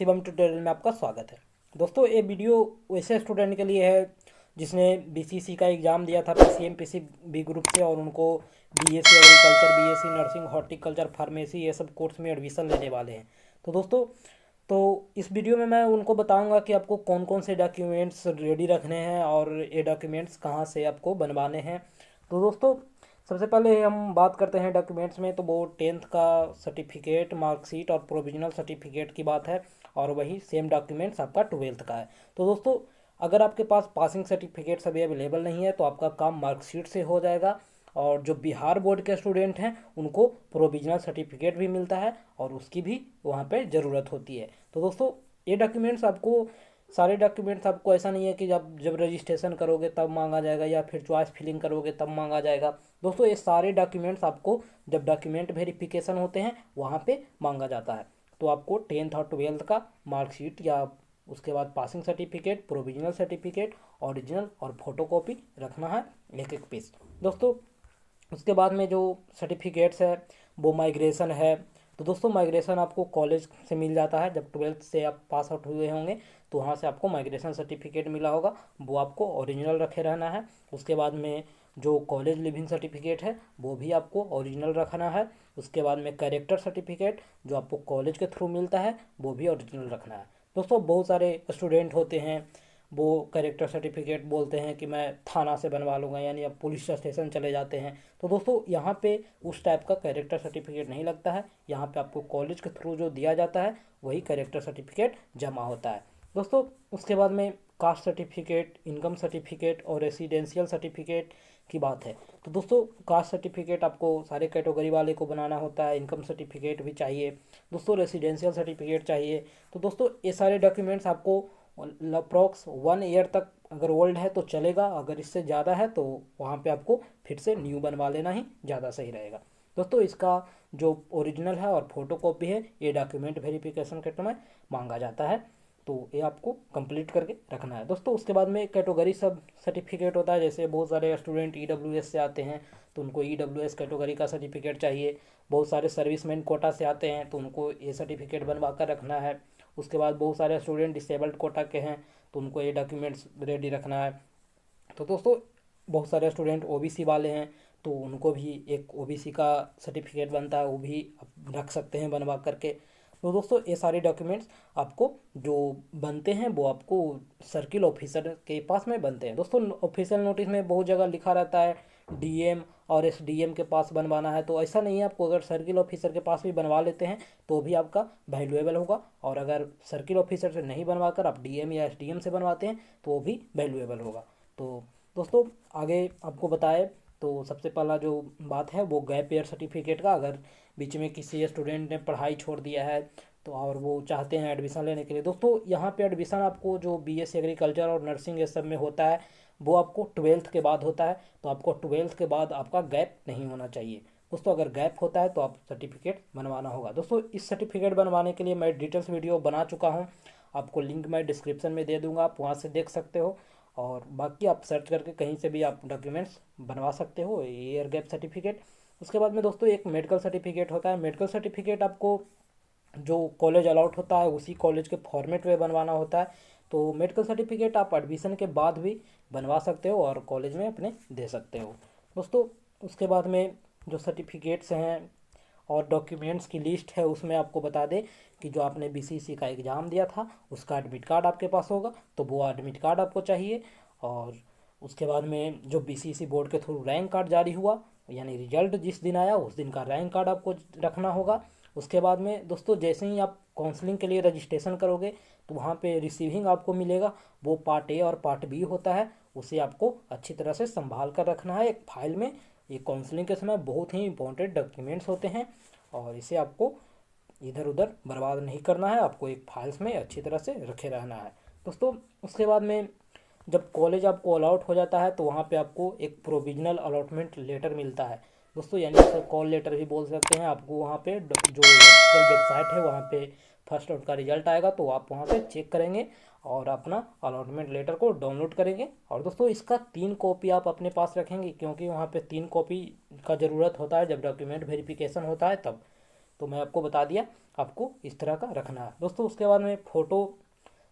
Shivam tutorial में आपका स्वागत है। दोस्तों ये वीडियो वैसे स्टूडेंट के लिए है जिसने बीसीसी का एग्ज़ाम दिया था पीसीएम पीसीबी ग्रुप से और उनको BSc agriculture, BSc nursing, horticulture, pharmacy ये सब कोर्स में एडमिशन लेने वाले हैं। तो दोस्तों इस वीडियो में मैं उनको बताऊंगा कि आपको कौन कौन से डॉक्यूमेंट्स रेडी रखने हैं और ये डॉक्यूमेंट्स कहाँ से आपको बनवाने हैं। तो दोस्तों सबसे पहले हम बात करते हैं डॉक्यूमेंट्स में, तो वो 10th का सर्टिफिकेट, मार्कशीट और प्रोविजनल सर्टिफिकेट की बात है और वही सेम डॉक्यूमेंट्स आपका 12th का है। तो दोस्तों अगर आपके पास पासिंग सर्टिफिकेट्स अभी अवेलेबल नहीं है तो आपका काम मार्कशीट से हो जाएगा, और जो बिहार बोर्ड के स्टूडेंट हैं उनको प्रोविजनल सर्टिफिकेट भी मिलता है और उसकी भी वहाँ पे ज़रूरत होती है। तो दोस्तों ये डॉक्यूमेंट्स आपको, सारे डॉक्यूमेंट्स आपको ऐसा नहीं है कि जब रजिस्ट्रेशन करोगे तब मांगा जाएगा या फिर चॉइस फिलिंग करोगे तब मांगा जाएगा। दोस्तों ये सारे डॉक्यूमेंट्स आपको जब डॉक्यूमेंट वेरिफिकेशन होते हैं वहाँ पे मांगा जाता है। तो आपको 10th और 12th का मार्कशीट या उसके बाद passing certificate, provisional certificate, original और फोटोकॉपी रखना है एक एक पीस। दोस्तों उसके बाद में जो सर्टिफिकेट्स है वो माइग्रेशन है। तो दोस्तों माइग्रेशन आपको कॉलेज से मिल जाता है, जब 12th से आप पास आउट हुए होंगे तो वहाँ से आपको माइग्रेशन सर्टिफिकेट मिला होगा, वो आपको ओरिजिनल रखे रहना है। उसके बाद में जो कॉलेज लिविंग सर्टिफिकेट है वो भी आपको ओरिजिनल रखना है। उसके बाद में कैरेक्टर सर्टिफिकेट जो आपको कॉलेज के थ्रू मिलता है वो भी ओरिजिनल रखना है। दोस्तों बहुत सारे स्टूडेंट होते हैं वो कैरेक्टर सर्टिफिकेट बोलते हैं कि मैं थाना से बनवा लूँगा, यानी अब पुलिस स्टेशन चले जाते हैं। तो दोस्तों यहाँ पे उस टाइप का कैरेक्टर सर्टिफिकेट नहीं लगता है, यहाँ पे आपको कॉलेज के थ्रू जो दिया जाता है वही कैरेक्टर सर्टिफिकेट जमा होता है। दोस्तों उसके बाद में कास्ट सर्टिफिकेट, इनकम सर्टिफिकेट और रेसिडेंशियल सर्टिफिकेट की बात है। तो दोस्तों कास्ट सर्टिफिकेट आपको सारे कैटेगरी वाले को बनाना होता है, इनकम सर्टिफिकेट भी चाहिए दोस्तों, रेसिडेंशियल सर्टिफिकेट चाहिए। तो दोस्तों ये सारे डॉक्यूमेंट्स आपको अप्रॉक्स 1 ईयर तक अगर ओल्ड है तो चलेगा, अगर इससे ज़्यादा है तो वहाँ पे आपको फिर से न्यू बनवा लेना ही ज़्यादा सही रहेगा। दोस्तों इसका जो ओरिजिनल है और फोटोकॉपी है ये डॉक्यूमेंट वेरिफिकेशन के समय मांगा जाता है, तो ये आपको कंप्लीट करके रखना है। दोस्तों उसके बाद में कैटेगरी सब सर्टिफिकेट होता है, जैसे बहुत सारे स्टूडेंट ईडब्ल्यूएस से आते हैं तो उनको ईडब्ल्यूएस कैटेगरी का सर्टिफिकेट चाहिए। बहुत सारे सर्विसमैन कोटा से आते हैं तो उनको ये सर्टिफिकेट बनवा कर रखना है। उसके बाद बहुत सारे स्टूडेंट डिसेबल्ड कोटा के हैं तो उनको ये डॉक्यूमेंट्स रेडी रखना है। तो दोस्तों बहुत सारे स्टूडेंट ओबीसी वाले हैं तो उनको भी एक ओबीसी का सर्टिफिकेट बनता है, वो भी आप रख सकते हैं बनवा करके। तो दोस्तों ये सारे डॉक्यूमेंट्स आपको जो बनते हैं वो आपको सर्किल ऑफिसर के पास में बनते हैं। दोस्तों ऑफिशियल नोटिस में बहुत जगह लिखा रहता है डीएम और एसडीएम के पास बनवाना है, तो ऐसा नहीं है। आपको अगर सर्किल ऑफिसर के पास भी बनवा लेते हैं तो भी आपका वैल्यूएबल होगा, और अगर सर्किल ऑफिसर से नहीं बनवा कर आप डीएम या एसडीएम से बनवाते हैं तो वो भी वैल्यूएबल होगा। तो दोस्तों आगे आपको बताए तो सबसे पहला जो बात है वो गैप ईयर सर्टिफिकेट का। अगर बीच में किसी स्टूडेंट ने पढ़ाई छोड़ दिया है तो और वो चाहते हैं एडमिशन लेने के लिए, दोस्तों यहाँ पे एडमिशन आपको जो बीएससी एग्रीकल्चर और नर्सिंग ये सब में होता है वो आपको 12th के बाद होता है। तो आपको 12th के बाद आपका गैप नहीं होना चाहिए। दोस्तों अगर गैप होता है तो आप सर्टिफिकेट बनवाना होगा। दोस्तों इस सर्टिफिकेट बनवाने के लिए मैं डिटेल्स वीडियो बना चुका हूँ, आपको लिंक मैं डिस्क्रिप्शन में दे दूँगा, आप वहाँ से देख सकते हो। और बाकी आप सर्च करके कहीं से भी आप डॉक्यूमेंट्स बनवा सकते हो ईयर गैप सर्टिफिकेट। उसके बाद में दोस्तों एक मेडिकल सर्टिफिकेट होता है। मेडिकल सर्टिफिकेट आपको जो कॉलेज अलाउट होता है उसी कॉलेज के फॉर्मेट में बनवाना होता है। तो मेडिकल सर्टिफिकेट आप एडमिशन के बाद भी बनवा सकते हो और कॉलेज में अपने दे सकते हो। दोस्तों उसके बाद में जो सर्टिफिकेट्स हैं और डॉक्यूमेंट्स की लिस्ट है उसमें आपको बता दें कि जो आपने बीसीसी का एग्ज़ाम दिया था उसका एडमिट कार्ड आपके पास होगा तो वो एडमिट कार्ड आपको चाहिए। और उसके बाद में जो बीसीसी बोर्ड के थ्रू रैंक कार्ड जारी हुआ, यानी रिजल्ट जिस दिन आया उस दिन का रैंक कार्ड आपको रखना होगा। उसके बाद में दोस्तों जैसे ही आप काउंसलिंग के लिए रजिस्ट्रेशन करोगे तो वहाँ पे रिसीविंग आपको मिलेगा, वो पार्ट ए और पार्ट बी होता है, उसे आपको अच्छी तरह से संभाल कर रखना है एक फाइल में। ये काउंसलिंग के समय बहुत ही इंपॉर्टेंट डॉक्यूमेंट्स होते हैं और इसे आपको इधर उधर बर्बाद नहीं करना है, आपको एक फाइल्स में अच्छी तरह से रखे रहना है। दोस्तों उसके बाद में जब कॉलेज आपको अलॉट हो जाता है तो वहाँ पे आपको एक प्रोविजनल अलॉटमेंट लेटर मिलता है दोस्तों, यानी इसे कॉल लेटर भी बोल सकते हैं। आपको वहाँ पे जो वेबसाइट है वहाँ पे फर्स्ट राउंड का रिजल्ट आएगा तो आप वहाँ पे चेक करेंगे और अपना अलॉटमेंट लेटर को डाउनलोड करेंगे। और दोस्तों इसका 3 कॉपी आप अपने पास रखेंगे, क्योंकि वहाँ पे 3 कॉपी का ज़रूरत होता है जब डॉक्यूमेंट वेरिफिकेशन होता है तब। तो मैं आपको बता दिया आपको इस तरह का रखना है दोस्तों। उसके बाद में फ़ोटो,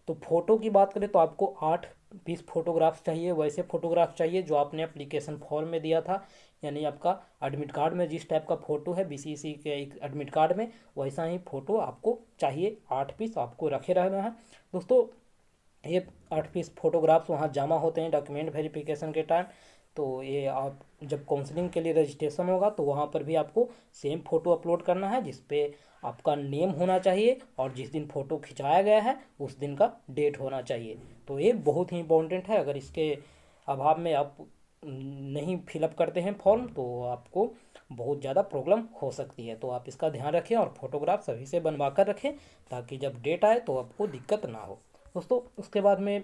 तो फ़ोटो की बात करें तो आपको 8 पीस फ़ोटोग्राफ्स चाहिए, वैसे फ़ोटोग्राफ चाहिए जो आपने एप्लीकेशन फॉर्म में दिया था, यानी आपका एडमिट कार्ड में जिस टाइप का फ़ोटो है बीसीसी के एक एडमिट कार्ड में, वैसा ही फ़ोटो आपको चाहिए। 8 पीस आपको रखे रहना है दोस्तों। ये 8 पीस फोटोग्राफ्स वहाँ जमा होते हैं डॉक्यूमेंट वेरिफिकेशन के टाइम। तो ये आप जब काउंसलिंग के लिए रजिस्ट्रेशन होगा तो वहाँ पर भी आपको सेम फ़ोटो अपलोड करना है, जिस पे आपका नेम होना चाहिए और जिस दिन फ़ोटो खिंचाया गया है उस दिन का डेट होना चाहिए। तो ये बहुत ही इम्पोर्टेंट है। अगर इसके अभाव में आप नहीं फिलअप करते हैं फॉर्म तो आपको बहुत ज़्यादा प्रॉब्लम हो सकती है। तो आप इसका ध्यान रखें और फोटोग्राफ सभी से बनवा कर रखें ताकि जब डेट आए तो आपको दिक्कत ना हो दोस्तों। उसके बाद में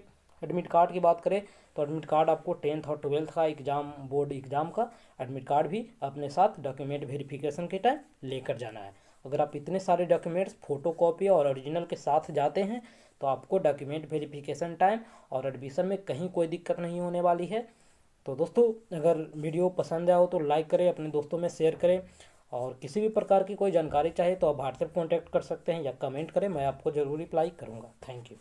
एडमिट कार्ड की बात करें तो एडमिट कार्ड आपको 10th और 12th का एग्ज़ाम, बोर्ड एग्ज़ाम का एडमिट कार्ड भी अपने साथ डॉक्यूमेंट वेरिफिकेशन के टाइम लेकर जाना है। अगर आप इतने सारे डॉक्यूमेंट्स फोटो कॉपी और ओरिजिनल के साथ जाते हैं तो आपको डॉक्यूमेंट वेरिफिकेशन टाइम और एडमिशन में कहीं कोई दिक्कत नहीं होने वाली है। तो दोस्तों अगर वीडियो पसंद आया हो तो लाइक करें, अपने दोस्तों में शेयर करें, और किसी भी प्रकार की कोई जानकारी चाहे तो आप व्हाट्सएप कॉन्टैक्ट कर सकते हैं या कमेंट करें, मैं आपको ज़रूर रिप्लाई करूँगा। Thank you.